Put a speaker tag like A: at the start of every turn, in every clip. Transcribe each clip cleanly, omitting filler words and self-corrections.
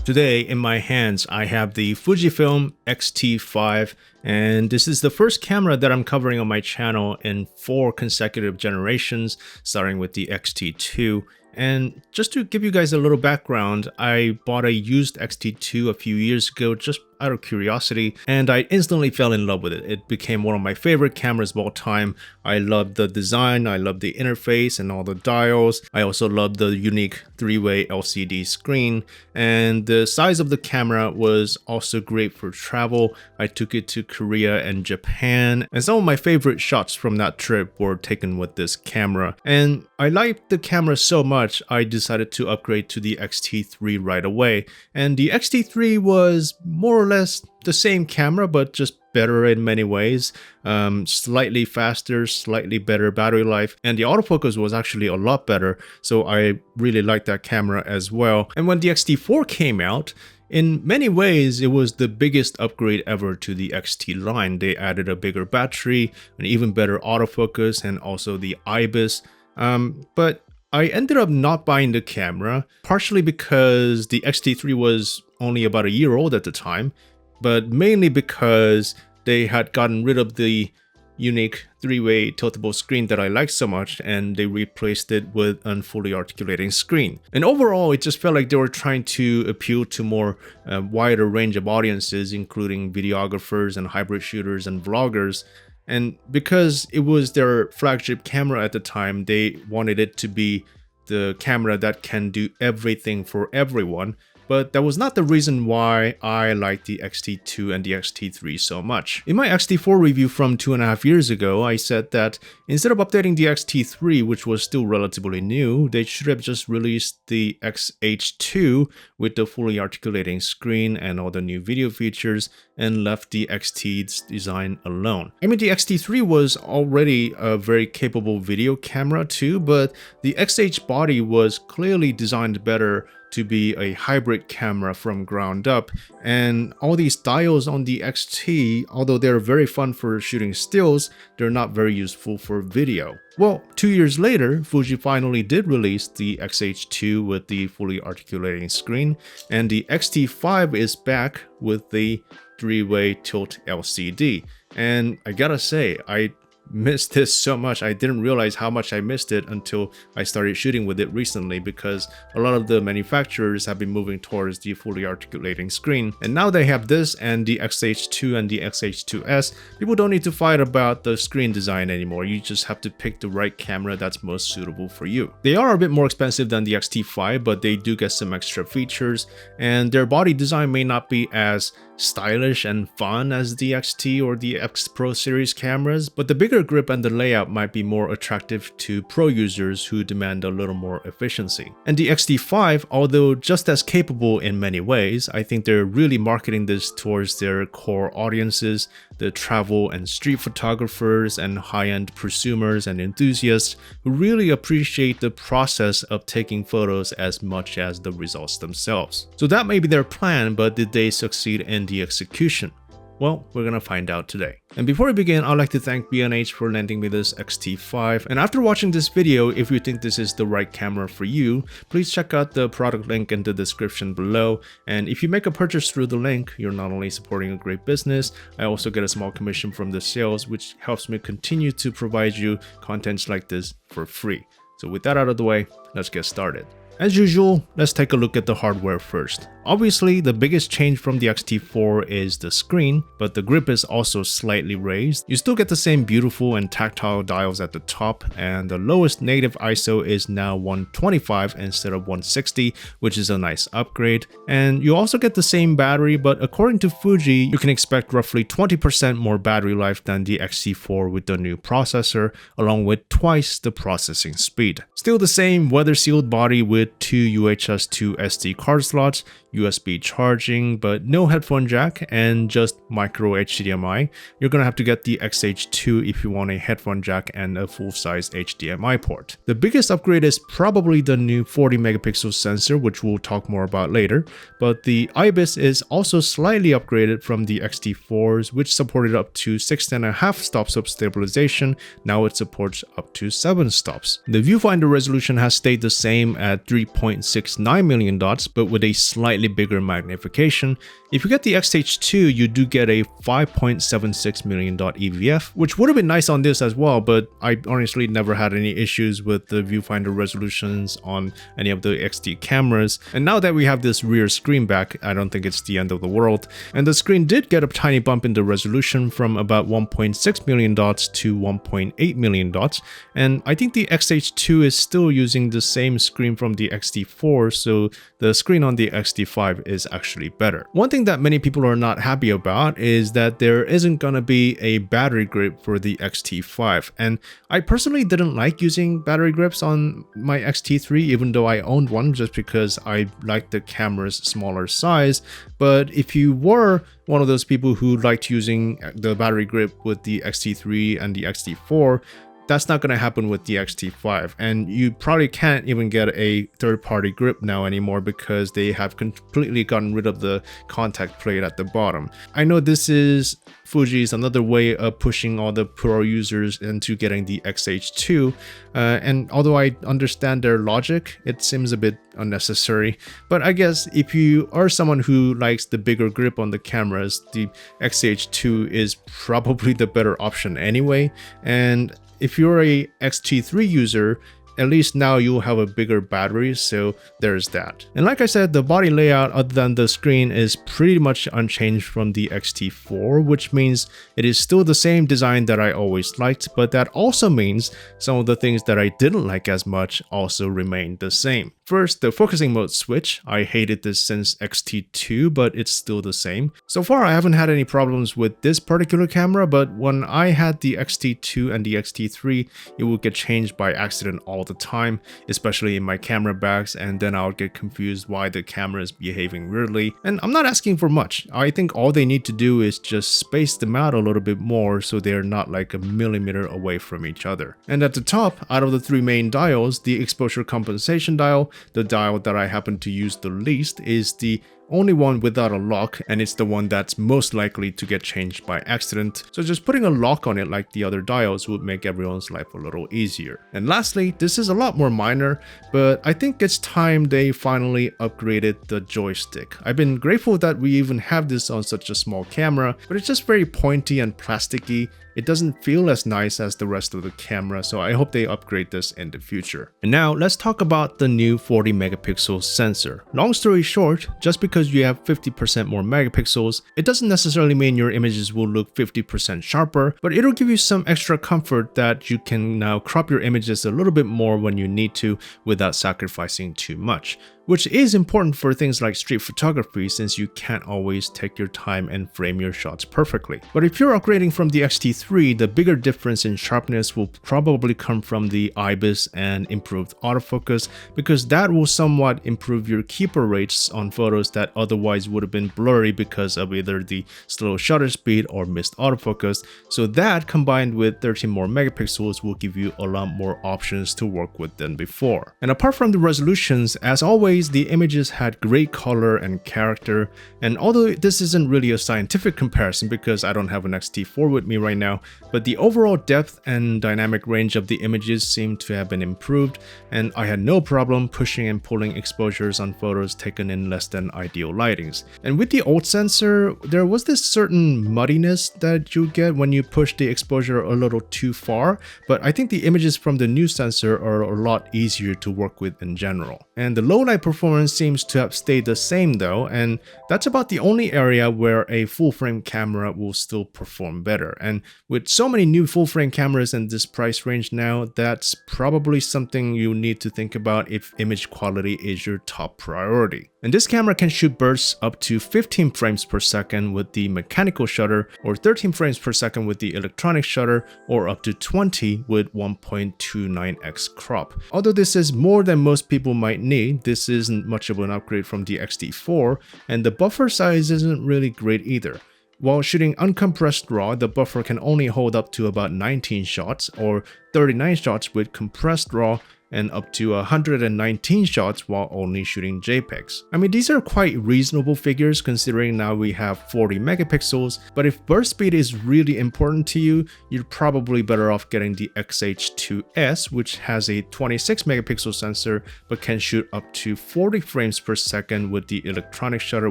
A: Today in my hands I have the Fujifilm X-T5, and this is the first camera that I'm covering on my channel in 4 consecutive generations, starting with the X-T2. And just to give you guys a little background, I bought a used X-T2 a few years ago just out of curiosity, and I instantly fell in love with it. It became one of my favorite cameras of all time. I loved the design, I loved the interface and all the dials. I also loved the unique 3-way LCD screen, and the size of the camera was also great for travel. I took it to Korea and Japan, and some of my favorite shots from that trip were taken with this camera. And I liked the camera so much, I decided to upgrade to the X-T3 right away. And the X-T3 was more or less the same camera, but just better in many ways. Slightly faster, slightly better battery life, and the autofocus was actually a lot better, so I really liked that camera as well. And when the X-T4 came out, in many ways it was the biggest upgrade ever to the X-T line. They added a bigger battery, an even better autofocus, and also the Ibis. But I ended up not buying the camera, partially because the X-T3 was only about a year old at the time, but mainly because they had gotten rid of the unique 3-way tiltable screen that I liked so much, and they replaced it with a fully articulating screen. And overall, it just felt like they were trying to appeal to more wider range of audiences, including videographers and hybrid shooters and vloggers. And because it was their flagship camera at the time, they wanted it to be the camera that can do everything for everyone. But that was not the reason why I liked the X-T2 and the X-T3 so much. In my X-T4 review from 2.5 years ago, I said that instead of updating the X-T3, which was still relatively new, they should have just released the X-H2 with the fully articulating screen and all the new video features, and left the X-T's design alone. I mean, the X-T3 was already a very capable video camera too, but the X-H body was clearly designed better to be a hybrid camera from ground up, and all these dials on the X-T, although they're very fun for shooting stills, they're not very useful for video. Well, 2 years later, Fuji finally did release the X-H2 with the fully articulating screen, and the X-T5 is back with the 3-way tilt LCD. And I gotta say, I missed this so much. I didn't realize how much I missed it until I started shooting with it recently, because a lot of the manufacturers have been moving towards the fully articulating screen, and now they have this and the X-H2 and the X-H2S. People don't need to fight about the screen design anymore. You just have to pick the right camera that's most suitable for you. They are a bit more expensive than the X-T5, but they do get some extra features, and their body design may not be as stylish and fun as the X-T or the X Pro series cameras, but the bigger grip and the layout might be more attractive to pro users who demand a little more efficiency. And the X-T5, although just as capable in many ways, I think they're really marketing this towards their core audiences, the travel and street photographers and high-end prosumers and enthusiasts who really appreciate the process of taking photos as much as the results themselves. So that may be their plan, but did they succeed in the execution? Well, we're gonna find out today. And before we begin, I'd like to thank B&H for lending me this X-T5. And after watching this video, if you think this is the right camera for you, please check out the product link in the description below. And if you make a purchase through the link, you're not only supporting a great business, I also get a small commission from the sales, which helps me continue to provide you contents like this for free. So with that out of the way, let's get started. As usual, let's take a look at the hardware first. Obviously, the biggest change from the X-T4 is the screen, but the grip is also slightly raised. You still get the same beautiful and tactile dials at the top, and the lowest native ISO is now 125 instead of 160, which is a nice upgrade. And you also get the same battery, but according to Fuji, you can expect roughly 20% more battery life than the X-T4 with the new processor, along with twice the processing speed. Still the same weather-sealed body with 2 UHS-2 SD card slots, USB charging, but no headphone jack and just micro HDMI. You're gonna have to get the X-H2 if you want a headphone jack and a full-size HDMI port. The biggest upgrade is probably the new 40 megapixel sensor, which we'll talk more about later, but the Ibis is also slightly upgraded from the X-T4s, which supported up to 6.5 stops of stabilization. Now it supports up to 7 stops. The viewfinder resolution has stayed the same at 3.69 million dots, but with a slightly bigger magnification. If you get the X-H2, you do get a 5.76 million dot EVF, which would have been nice on this as well, but I honestly never had any issues with the viewfinder resolutions on any of the X-T cameras. And now that we have this rear screen back, I don't think it's the end of the world. And the screen did get a tiny bump in the resolution from about 1.6 million dots to 1.8 million dots. And I think the X-H2 is still using the same screen from the X-T4, so the screen on the X-T5 is actually better. One thing that many people are not happy about is that there isn't gonna be a battery grip for the X-T5. And I personally didn't like using battery grips on my X-T3, even though I owned one, just because I liked the camera's smaller size. But if you were one of those people who liked using the battery grip with the X-T3 and the X-T4, that's not going to happen with the X-T5, and you probably can't even get a third-party grip now anymore because they have completely gotten rid of the contact plate at the bottom. I know this is Fuji's another way of pushing all the pro users into getting the X-H2, and although I understand their logic, it seems a bit unnecessary. But I guess if you are someone who likes the bigger grip on the cameras, the X-H2 is probably the better option anyway. And if you're a X-T3 user, at least now you'll have a bigger battery, so there's that. And like I said, the body layout other than the screen is pretty much unchanged from the X-T4, which means it is still the same design that I always liked, but that also means some of the things that I didn't like as much also remain the same. First, the focusing mode switch. I hated this since X-T2, but it's still the same. So far, I haven't had any problems with this particular camera, but when I had the X-T2 and the X-T3, it would get changed by accident all the time, especially in my camera bags, and then I would get confused why the camera is behaving weirdly. And I'm not asking for much. I think all they need to do is just space them out a little bit more so they're not like a millimeter away from each other. And at the top, out of the three main dials, the exposure compensation dial, the dial that I happen to use the least, is the only one without a lock, and it's the one that's most likely to get changed by accident. So just putting a lock on it like the other dials would make everyone's life a little easier. And lastly, this is a lot more minor, but I think it's time they finally upgraded the joystick. I've been grateful that we even have this on such a small camera, but it's just very pointy and plasticky. It doesn't feel as nice as the rest of the camera, so I hope they upgrade this in the future. And now let's talk about the new 40 megapixel sensor. Long story short, just because you have 50% more megapixels, it doesn't necessarily mean your images will look 50% sharper, but it'll give you some extra comfort that you can now crop your images a little bit more when you need to without sacrificing too much. Which is important for things like street photography, since you can't always take your time and frame your shots perfectly. But if you're upgrading from the X-T3, the bigger difference in sharpness will probably come from the Ibis and improved autofocus, because that will somewhat improve your keeper rates on photos that otherwise would have been blurry because of either the slow shutter speed or missed autofocus. So that, combined with 13 more megapixels, will give you a lot more options to work with than before. And apart from the resolutions, as always, the images had great color and character, and although this isn't really a scientific comparison because I don't have an X-T4 with me right now, but the overall depth and dynamic range of the images seemed to have been improved, and I had no problem pushing and pulling exposures on photos taken in less than ideal lightings. And with the old sensor, there was this certain muddiness that you get when you push the exposure a little too far, but I think the images from the new sensor are a lot easier to work with in general. And the low light performance seems to have stayed the same though, and that's about the only area where a full frame camera will still perform better. And with so many new full frame cameras in this price range now, that's probably something you need to think about if image quality is your top priority. And this camera can shoot bursts up to 15 frames per second with the mechanical shutter, or 13 frames per second with the electronic shutter, or up to 20 with 1.29x crop. Although this is more than most people might need, this isn't much of an upgrade from the X-T4, and the buffer size isn't really great either. While shooting uncompressed RAW, the buffer can only hold up to about 19 shots, or 39 shots with compressed RAW, and up to 119 shots while only shooting JPEGs. I mean, these are quite reasonable figures considering now we have 40 megapixels, but if burst speed is really important to you, you're probably better off getting the X-H2S, which has a 26 megapixel sensor but can shoot up to 40 frames per second with the electronic shutter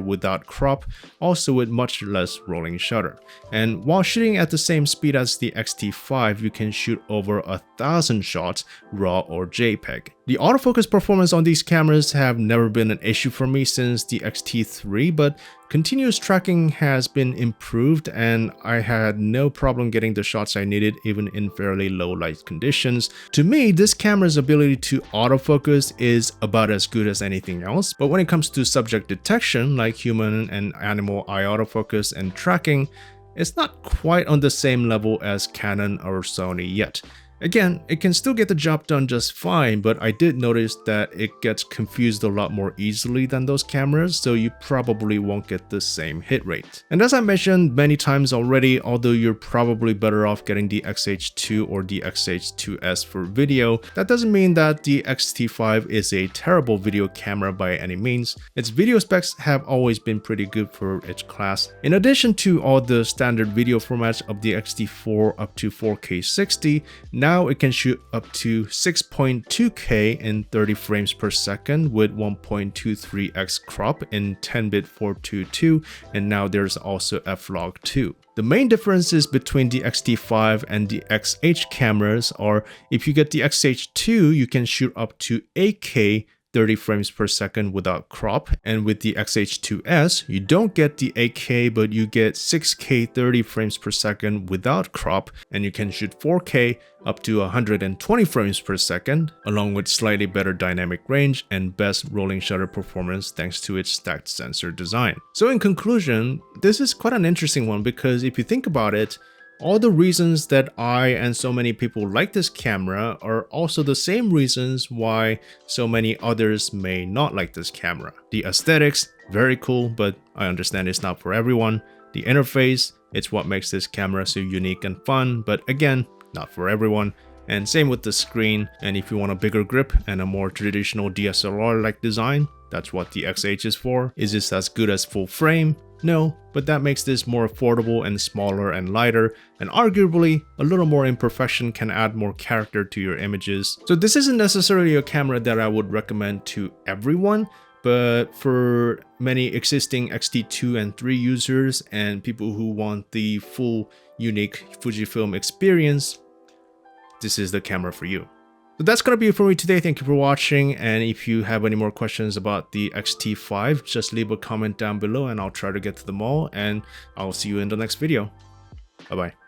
A: without crop, also with much less rolling shutter. And while shooting at the same speed as the X-T5, you can shoot over 1,000 shots RAW or JPEG. The autofocus performance on these cameras have never been an issue for me since the X-T3, but continuous tracking has been improved and I had no problem getting the shots I needed even in fairly low light conditions. To me, this camera's ability to autofocus is about as good as anything else, but when it comes to subject detection like human and animal eye autofocus and tracking, it's not quite on the same level as Canon or Sony yet. Again, it can still get the job done just fine, but I did notice that it gets confused a lot more easily than those cameras, so you probably won't get the same hit rate. And as I mentioned many times already, although you're probably better off getting the X-H2 or the X-H2S for video, that doesn't mean that the X-T5 is a terrible video camera by any means. Its video specs have always been pretty good for its class. In addition to all the standard video formats of the X-T4 up to 4K 60, now it can shoot up to 6.2K in 30 frames per second with 1.23x crop in 10-bit 422, and now there's also f-log 2. The main differences between the X-T5 and the X-H cameras are if you get the X-H2, you can shoot up to 8K 30 frames per second without crop, and with the X-H2S, you don't get the 8K but you get 6K 30 frames per second without crop, and you can shoot 4K up to 120 frames per second, along with slightly better dynamic range and best rolling shutter performance thanks to its stacked sensor design. So in conclusion, this is quite an interesting one because if you think about it, all the reasons that I and so many people like this camera are also the same reasons why so many others may not like this camera. The aesthetics, very cool, but I understand it's not for everyone. The interface, it's what makes this camera so unique and fun, but again, not for everyone. And same with the screen, and if you want a bigger grip and a more traditional DSLR-like design, that's what the X-H is for. Is this as good as full frame? No, but that makes this more affordable and smaller and lighter, and arguably a little more imperfection can add more character to your images. So this isn't necessarily a camera that I would recommend to everyone, but for many existing X-T2 and 3 users and people who want the full unique Fujifilm experience, this is the camera for you. So that's gonna be it for me today. Thank you for watching, and if you have any more questions about the X-T5, just leave a comment down below and I'll try to get to them all, and I'll see you in the next video. Bye bye.